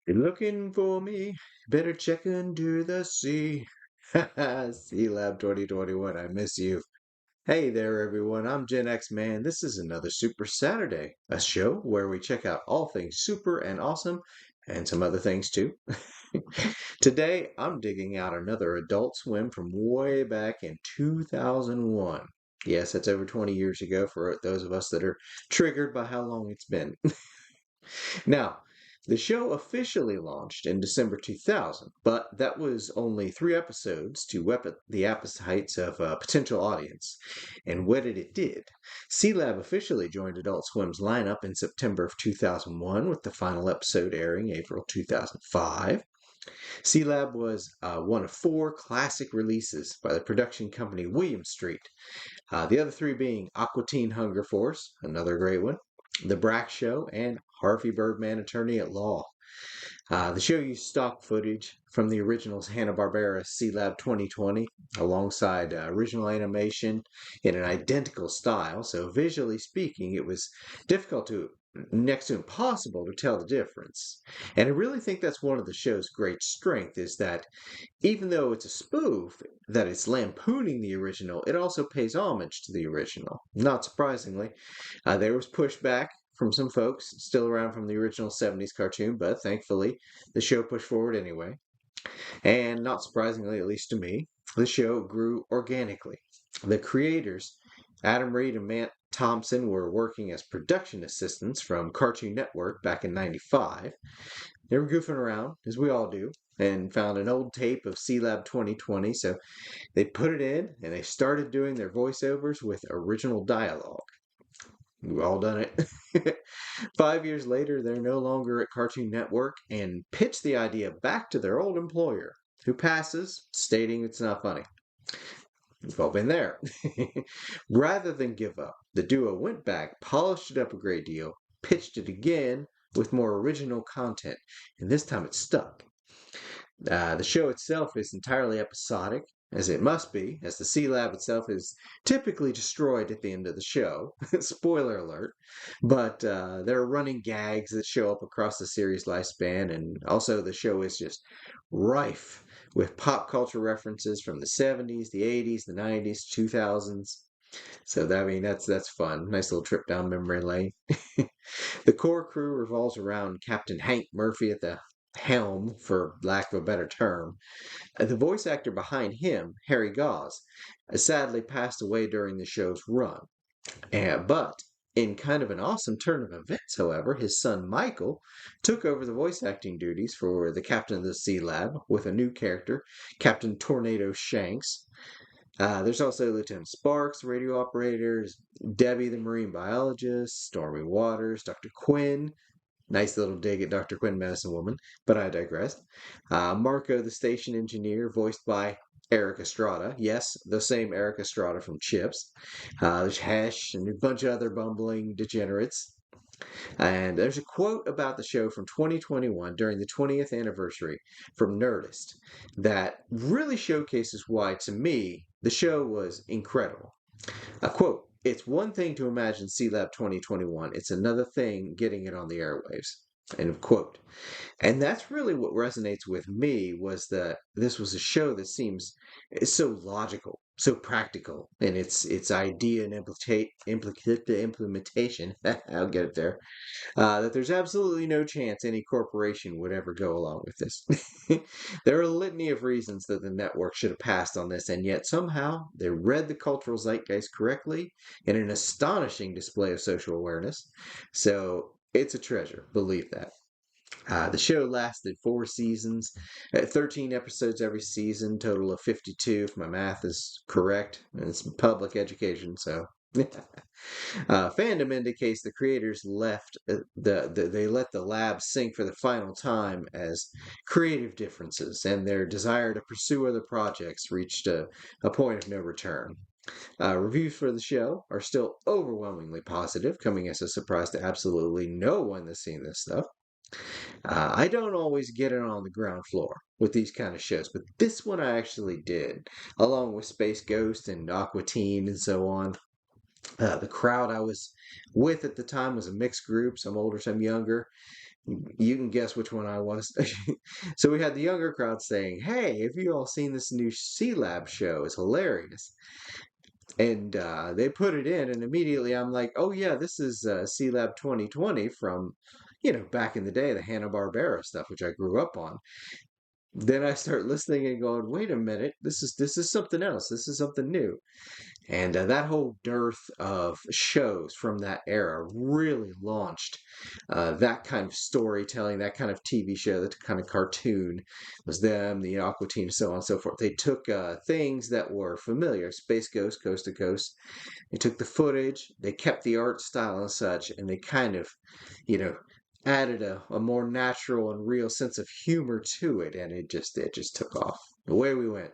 You're looking for me? Better check under the sea. Sealab 2021, I miss you. Hey there, everyone. I'm Gen X Man. This is another Super Saturday, a show where we check out all things super and awesome and some other things too. Today, I'm digging out another Adult Swim from way back in 2001. Yes, that's over 20 years ago for those of us that are triggered by how long it's been. Now, the show officially launched in December 2000, but that was only 3 episodes to whet the appetites of a potential audience. And what it did? Sealab officially joined Adult Swim's lineup in September of 2001, with the final episode airing April 2005. Sealab was one of four classic releases by the production company William Street, the other three being Aqua Teen Hunger Force, another great one, The Brack Show, and Harvey Birdman Attorney at Law. The show used stock footage from the original's Hanna-Barbera Sealab 2020 alongside original animation in an identical style, so visually speaking, it was difficult to next to impossible to tell the difference. And I really think that's one of the show's great strength is that even though it's a spoof, that it's lampooning the original, it also pays homage to the original. Not surprisingly, there was pushback from some folks still around from the original 70s cartoon, but thankfully the show pushed forward anyway. And not surprisingly, at least to me, the show grew organically. The creators, Adam Reed and Matt Thompson, were working as production assistants from Cartoon Network back in 95. They were goofing around, as we all do, and found an old tape of Sealab 2020, so they put it in and they started doing their voiceovers with original dialogue. We've all done it. 5 years later, they're no longer at Cartoon Network and pitch the idea back to their old employer, who passes, stating it's not funny. We've all been there. Rather than give up, the duo went back, polished it up a great deal, pitched it again with more original content, and this time it stuck. The show itself is entirely episodic, as it must be, as the Sealab itself is typically destroyed at the end of the show. Spoiler alert. But there are running gags that show up across the series' lifespan, and also the show is just rife with pop culture references from the 70s, the 80s, the 90s, 2000s. So that, I mean, that's fun. Nice little trip down memory lane. The core crew revolves around Captain Hank Murphy at the helm, for lack of a better term. The voice actor behind him, Harry Gause, sadly passed away during the show's run. But in kind of an awesome turn of events, however, his son Michael took over the voice acting duties for the captain of the Sealab with a new character, Captain Tornado Shanks. There's also Lieutenant Sparks, radio operators, Debbie, the marine biologist, Stormy Waters, Dr. Quinn. Nice little dig at Dr. Quinn, Medicine Woman, but I digress. Marco, the station engineer, voiced by Eric Estrada. Yes, the same Eric Estrada from Chips. There's Hesh and a bunch of other bumbling degenerates. And there's a quote about the show from 2021 during the 20th anniversary from Nerdist that really showcases why, to me, the show was incredible. A quote, "It's one thing to imagine Sealab 2021, it's another thing getting it on the airwaves." End of quote. And that's really what resonates with me was that this was a show that seems is so logical, so practical in its idea and implementation. I'll get it there. That there's absolutely no chance any corporation would ever go along with this. There are a litany of reasons that the network should have passed on this, and yet somehow they read the cultural zeitgeist correctly in an astonishing display of social awareness. So it's a treasure, believe that. The show lasted 4 seasons, 13 episodes every season, total of 52, if my math is correct. And it's public education, so. Fandom indicates the creators left they let the lab sink for the final time as creative differences and their desire to pursue other projects reached a point of no return. Reviews for the show are still overwhelmingly positive, coming as a surprise to absolutely no one that's seen this stuff. I don't always get it on the ground floor with these kind of shows, but this one I actually did, along with Space Ghost and Aqua Teen and so on. The crowd I was with at the time was a mixed group, some older, some younger. You can guess which one I was. So we had the younger crowd saying, "Hey, have you all seen this new Sealab show? It's hilarious." And they put it in, and immediately I'm like, "Oh yeah, this is Sealab 2020 from, back in the day, the Hanna-Barbera stuff, which I grew up on." Then I start listening and going, "Wait a minute, this is something else. This is something new." And that whole dearth of shows from that era really launched that kind of storytelling, that kind of TV show, that kind of cartoon was them, the Aqua Teen, so on and so forth. They took things that were familiar, Space Ghost, Coast to Coast. They took the footage, they kept the art style and such, and they kind of, you know, added a more natural and real sense of humor to it, and it just took off. Away we went.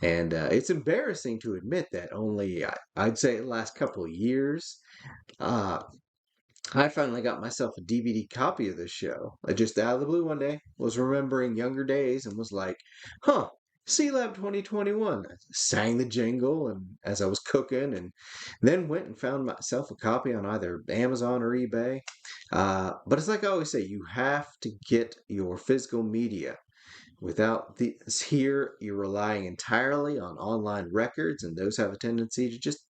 And it's embarrassing to admit that only, I'd say, the last couple of years, uh, I finally got myself a DVD copy of this show. I just out of the blue one day was remembering younger days and was like, huh, C-Lab 2021. I sang the jingle and as I was cooking, and then went and found myself a copy on either Amazon or eBay. But it's like I always say, you have to get your physical media. Without this here, you're relying entirely on online records, and those have a tendency to just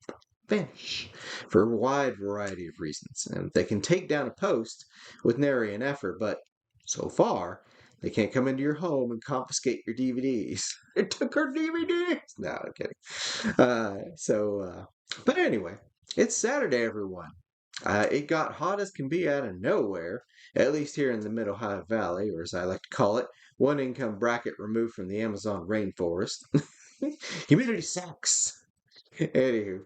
vanish for a wide variety of reasons. And they can take down a post with nary an effort, but so far, they can't come into your home and confiscate your DVDs. They took our DVDs! No, I'm kidding. But anyway, it's Saturday, everyone. It got hot as can be out of nowhere, at least here in the Mid Ohio Valley, or as I like to call it, one income bracket removed from the Amazon rainforest. Humidity sucks. Anywho,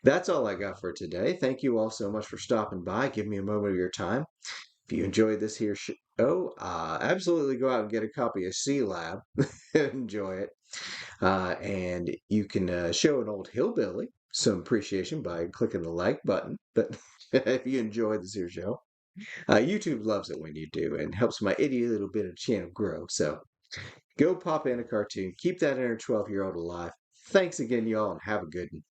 that's all I got for today. Thank you all so much for stopping by. Give me a moment of your time. If you enjoyed this here show, absolutely go out and get a copy of C Lab. Enjoy it. And you can show an old hillbilly some appreciation by clicking the like button. But if you enjoyed this here show, YouTube loves it when you do and helps my itty little bit of channel grow. So go pop in a cartoon. Keep that inner 12-year-old alive. Thanks again, y'all, and have a good one.